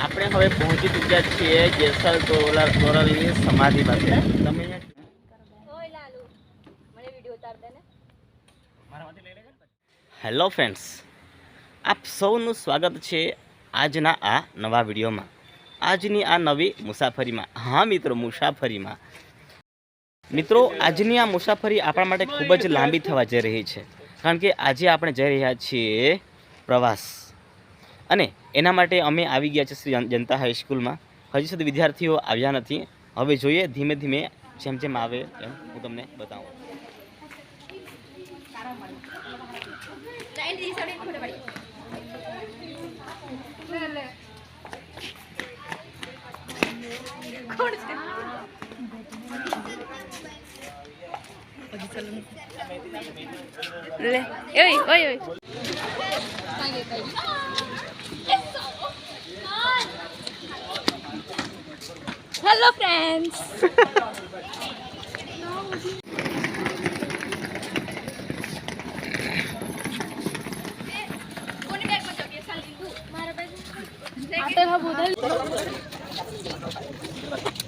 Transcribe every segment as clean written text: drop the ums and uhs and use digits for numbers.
આપણે હવે પહોંચી ચૂક્યા છીએ જેસલ તોરલની સમાધિ પાસે. તમે હેલો ફ્રેન્ડ્સ, આપ સૌનું સ્વાગત છે આજના આ નવા વિડીયોમાં, આજની આ નવી મુસાફરીમાં. હા મિત્રો, મુસાફરીમાં મિત્રો આજની આ મુસાફરી આપણા માટે ખૂબ જ લાંબી થવા જઈ રહી છે, કારણ કે આજે આપણે જઈ રહ્યા છીએ પ્રવાસ. અને એના માટે અમે આવી ગયા છે શ્રી જનતા હાઈસ્કૂલમાં. હજી સુધી વિદ્યાર્થીઓ આવ્યા નથી. હવે જોઈએ ધીમે ધીમે જેમ જેમ આવે એમ હું તમને બતાવું. Hello friends.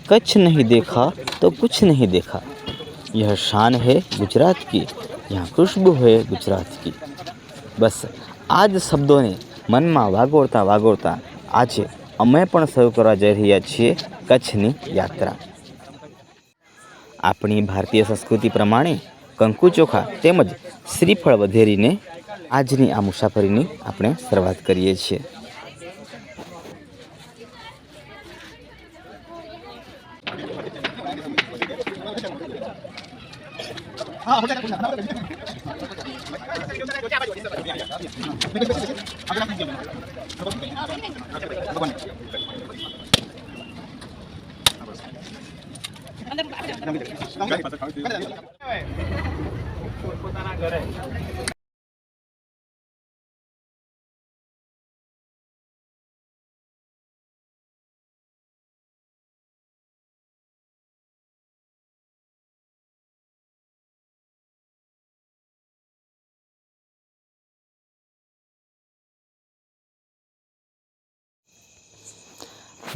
कच्छ नहीं देखा तो कुछ नहीं देखा, यह शान है गुजरात की, यहाँ खुशबू है गुजरात की. બસ આ જ શબ્દોને મનમાં વાગોળતા વાગોળતા આજે અમે પણ શરૂ કરવા જઈ રહ્યા છીએ કચ્છની યાત્રા. આપણી ભારતીય સંસ્કૃતિ પ્રમાણે કંકુ ચોખા તેમજ શ્રીફળ વધેરીને આજની આ મુસાફરીની આપણે શરૂઆત કરીએ છીએ.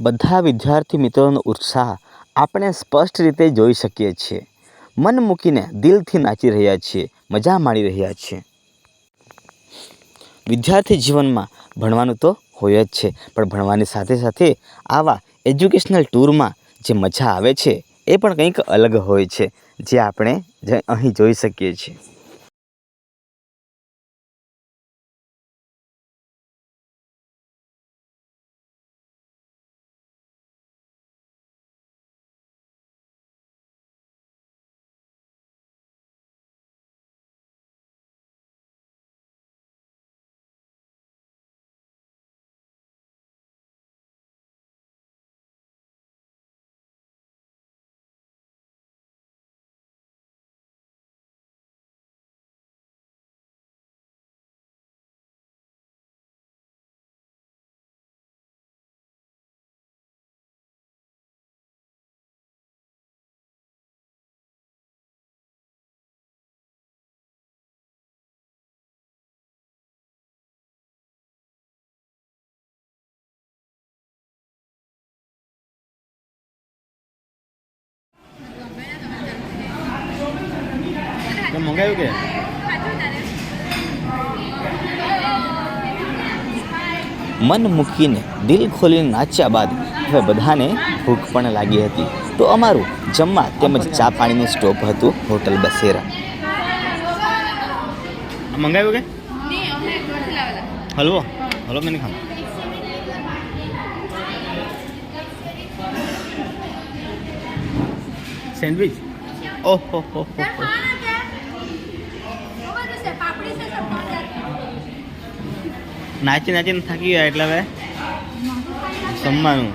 બધા વિદ્યાર્થી મિત્રોનો ઉત્સાહ આપણે સ્પષ્ટ રીતે જોઈ શકીએ છીએ. મન મૂકીને દિલથી નાચી રહ્યા છીએ, મજા માણી રહ્યા છીએ. વિદ્યાર્થી જીવનમાં ભણવાનું તો હોય જ છે, પણ ભણવાની સાથે સાથે આવા એજ્યુકેશનલ ટૂરમાં જે મજા આવે છે એ પણ કંઈક અલગ હોય છે, જે આપણે અહીં જોઈ શકીએ છીએ. મંગાવ્યું કે મન મૂકીને દિલ ખોલીને નાચ્યા બાદ હવે બધાને ભૂખ પણ લાગી હતી, તો અમારું જમવા તેમજ ચા પાણીનું સ્ટોપ હતું હોટલ બસેરા. મંગાવ્યું કે હલવો હલવો મેં નહીં ખામ. સેન્ડવિચ ઓહો હો હો. નાચી નાચીને થાકી ગયા એટલે હવે જમવાનું.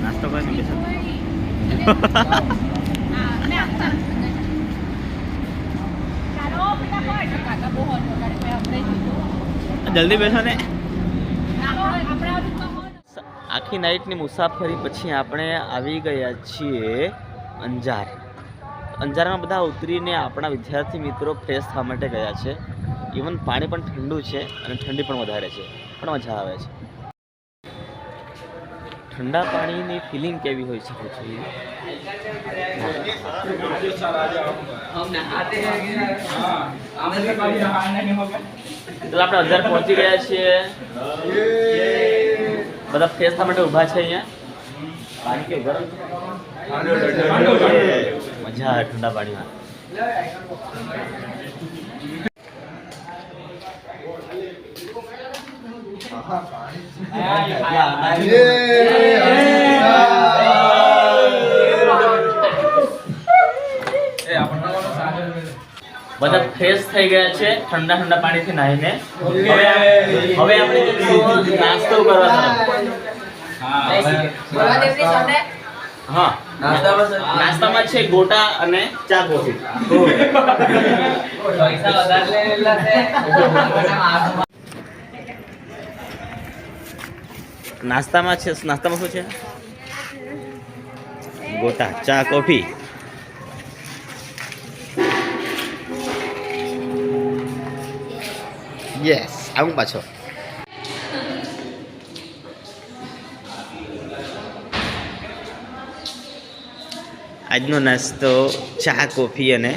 નાસ્તો કરીને જલ્દી બેસો ને. આખી નાઇટની મુસાફરી પછી આપણે આવી ગયા છીએ અંજાર. અંજારમાં બધા ઉતરીને આપણા વિદ્યાર્થી મિત્રો ફ્રેશ થવા માટે ગયા છે. ઇવન પાણી પણ ઠંડુ છે અને ઠંડી પણ વધારે છે, પણ મજા આવે છે. ઠંડા પાણીની ફિલિંગ કેવી હોય છે જોઈએ. તો આપણે અંજાર પહોંચી ગયા છીએ. બધા ફ્રેશ થવા માટે ઊભા છે અહીંયા. પાણી કેવું ગરમ છે, મજા આવે ઠંડા પાણીમાં. બધા ફ્રેશ થઈ ગયા છે ઠંડા ઠંડા પાણીથી નાહીને. હવે આપણે નાસ્તો કરવાનો. હા, નાસ્તામાં છે ગોટા અને ચા કોફી. નાસ્તામાં શું છે? ગોટા, ચા, કોફી. યસ, આવું પાછો. આજનો નાસ્તો ચા, કોફી અને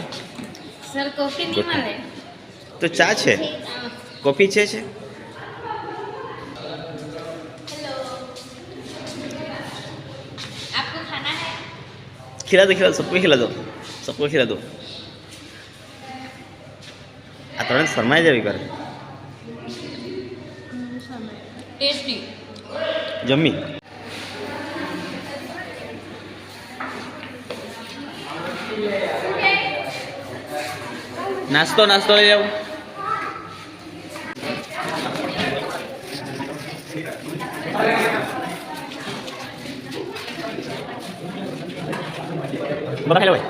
સર કોફી નહીં મળે તો ચા છે, કોફી છે. खिला दो सबको खिला दो. આ ત્રણ શરમાઈ જવી કરે. ટેસ્ટી જમી. નાસ્તો લઈ આવું. બરાબર ભાઈ.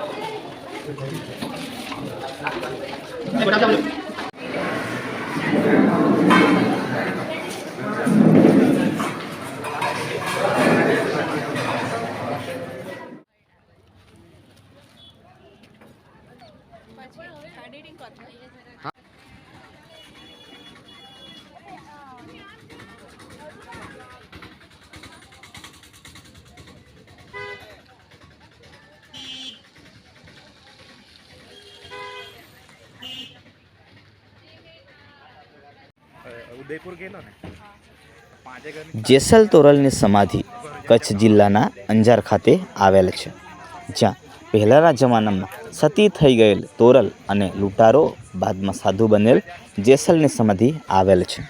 જેસલ તોરલની સમાધિ કચ્છ જિલ્લાના અંજાર ખાતે આવેલ છે, જ્યાં પહેલાના જમાનામાં સતી થઈ ગયેલ તોરલ અને લૂંટારો બાદમાં સાધુ બનેલ જેસલની સમાધિ આવેલ છે.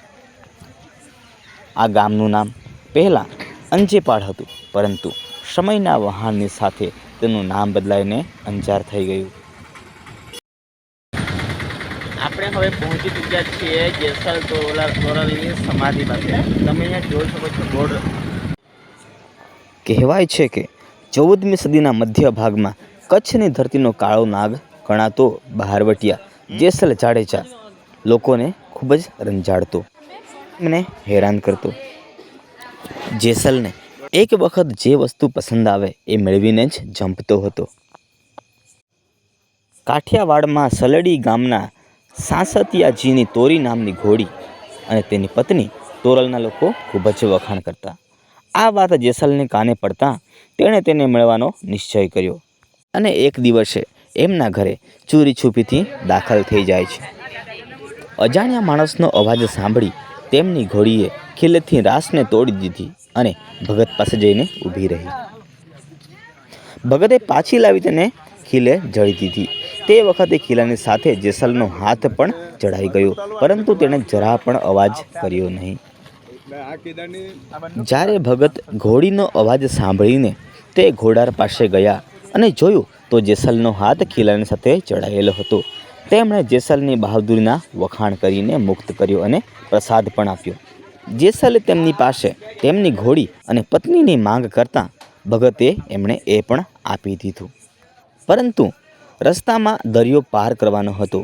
આ ગામનું નામ પહેલાં અંજેપાડ હતું, પરંતુ સમયના વહાણની સાથે તેનું નામ બદલાઈને અંજાર થઈ ગયું. આપણે હવે પહોંચી ચૂક્યા છીએ જેસલ તોરલની સમાધિ પાસે. તમે અહીંયા જોઈ શકો છો બોર્ડ. કહેવાય છે કે 14મી સદીના મધ્ય ભાગમાં કચ્છની ધરતીનો કાળો નાગ ગણાતો બહારવટિયા જેસલ જાડેજા લોકોને ખૂબ જ રંજાડતો, એમને હેરાન કરતો. જેસલને એક વખત જે વસ્તુ પસંદ આવે એ મેળવીને જ જંપતો હતો. કાઠિયાવાડમાં સલડી ગામના સાંસતિયાજીની તોરી નામની ઘોડી અને તેની પત્ની તોરલના લોકો ખૂબ જ વખાણ કરતા. આ વાત જેસલને કાને પડતા તેણે તેને મેળવવાનો નિશ્ચય કર્યો અને એક દિવસે એમના ઘરે ચોરી છુપીથી દાખલ થઈ જાય છે. અજાણ્યા માણસનો અવાજ સાંભળી તેમની ઘોડીએ ખીલેથી રાસને તોડી દીધી અને ભગત પાસે જઈને ઊભી રહી. ભગતે પાછી લાવી તેને ખીલે જડી દીધી. તે વખતે ખીલાની સાથે જેસલનો હાથ પણ ચઢાઈ ગયો, પરંતુ તેણે જરા પણ અવાજ કર્યો નહીં. જ્યારે ભગત ઘોડીનો અવાજ સાંભળીને તે ઘોડાર પાસે ગયા અને જોયું તો જેસલનો હાથ ખીલાની સાથે ચઢાયેલો હતો. તેમણે જેસલની બહાદુરીના વખાણ કરીને મુક્ત કર્યો અને પ્રસાદ પણ આપ્યો. જેસલે તેમની પાસે તેમની ઘોડી અને પત્નીની માંગ કરતાં ભગતે એમણે એ પણ આપી દીધું. પરંતુ રસ્તામાં દરિયો પાર કરવાનો હતો.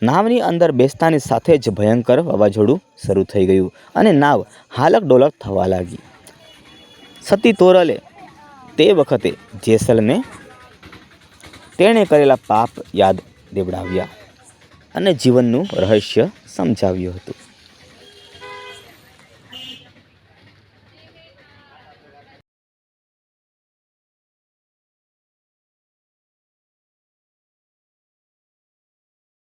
નાવની અંદર બેસતાની સાથે જ ભયંકર વાવાઝોડું શરૂ થઈ ગયું અને નાવ હાલક ડોલક થવા લાગી. સતી તોરલે તે વખતે જેસલને તેણે કરેલા પાપ યાદ દેવડાવ્યા અને જીવનનું રહસ્ય સમજાવ્યું હતું.